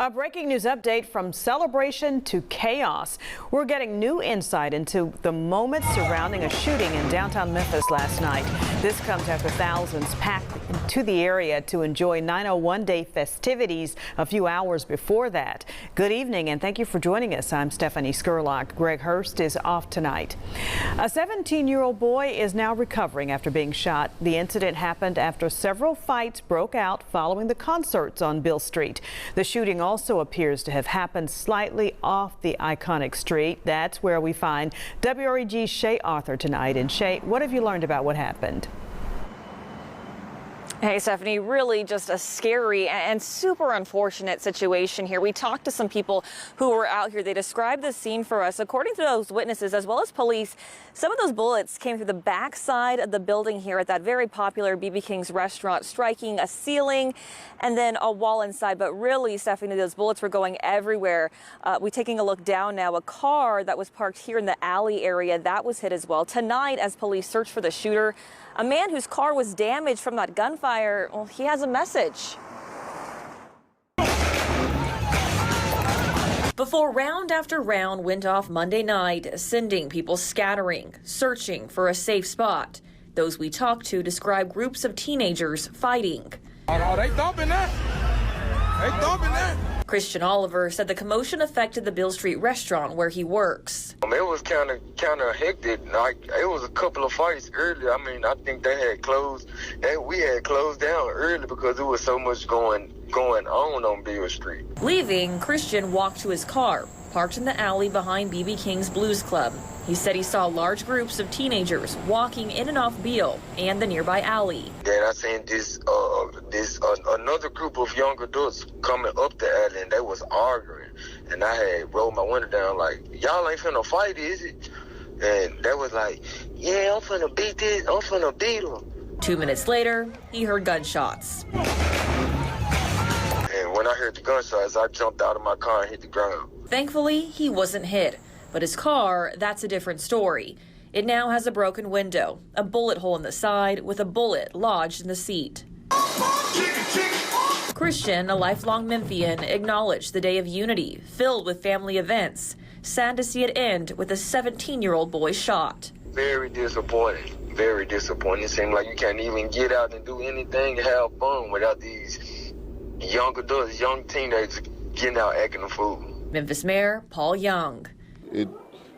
A breaking news update from celebration to chaos. We're getting new insight into the moments surrounding a shooting in downtown Memphis last night. This comes after thousands packed into the area to enjoy 901 Day festivities a few hours before that. Good evening and thank you for joining us. I'm Stephanie Skurlock. Greg Hurst is off tonight. A 17-year-old boy is now recovering after being shot. The incident happened after several fights broke out following the concerts on Beale Street. The shooting also appears to have happened slightly off the iconic street. That's where we find WREG's Shay Arthur tonight. And Shay, what have you learned about what happened? Hey, Stephanie, really just a scary and super unfortunate situation here. We talked to some people who were out here. They described the scene for us. According to those witnesses, as well as police, some of those bullets came through the backside of the building here at that very popular BB King's restaurant, striking a ceiling and then a wall inside. But really, Stephanie, those bullets were going everywhere. We're taking a look down now. A car that was parked here in the alley area, that was hit as well. Tonight, as police search for the shooter, a man whose car was damaged from that gunfire, well, he has a message. Before round after round went off Monday night, sending people scattering, searching for a safe spot. Those we talked to describe groups of teenagers fighting. Oh, they thumping that. They thumping that. Christian Oliver said the commotion affected the Beale Street restaurant where he works. It was kind of hectic. Like, it was a couple of fights earlier. I mean, I think they had closed. We had closed down early because there was so much going on Beale Street. Leaving, Christian walked to his car, parked in the alley behind BB King's Blues Club. He said he saw large groups of teenagers walking in and off Beale and the nearby alley. Then I seen another group of young adults coming up the alley, and they was arguing. And I had rolled my window down like, y'all ain't finna fight, is it? And they was like, yeah, I'm finna beat this, I'm finna beat them. 2 minutes later, he heard gunshots. And when I heard the gunshots, I jumped out of my car and hit the ground. Thankfully, he wasn't hit. But his car, that's a different story. It now has a broken window, a bullet hole in the side with a bullet lodged in the seat. Christian, a lifelong Memphian, acknowledged the day of unity, filled with family events. Sad to see it end with a 17-year-old boy shot. Very disappointing. Very disappointing. It seemed like you can't even get out and do anything and have fun without these young adults, young teenagers getting out acting a fool. Memphis Mayor Paul Young. It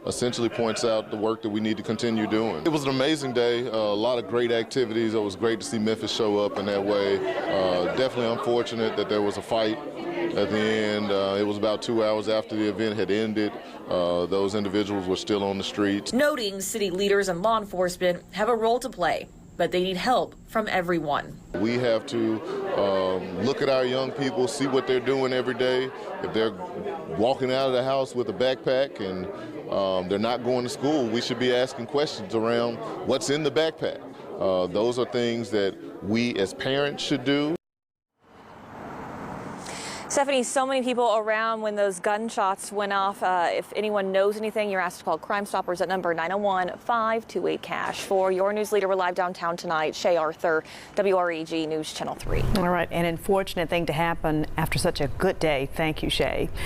essentially points out the work that we need to continue doing. It was an amazing day, a lot of great activities. It was great to see Memphis show up in that way. Definitely unfortunate that there was a fight at the end. It was about 2 hours after the event had ended. Those individuals were still on the streets. Noting city leaders and law enforcement have a role to play, but they need help from everyone. We have to look at our young people, see what they're doing every day. If they're walking out of the house with a backpack and they're not going to school, we should be asking questions around what's in the backpack. Those are things that we as parents should do. Stephanie, so many people around when those gunshots went off. If anyone knows anything, you're asked to call Crime Stoppers at number 901-528-CASH. For your news leader, we're live downtown tonight. Shay Arthur, WREG News Channel 3. All right, an unfortunate thing to happen after such a good day. Thank you, Shay.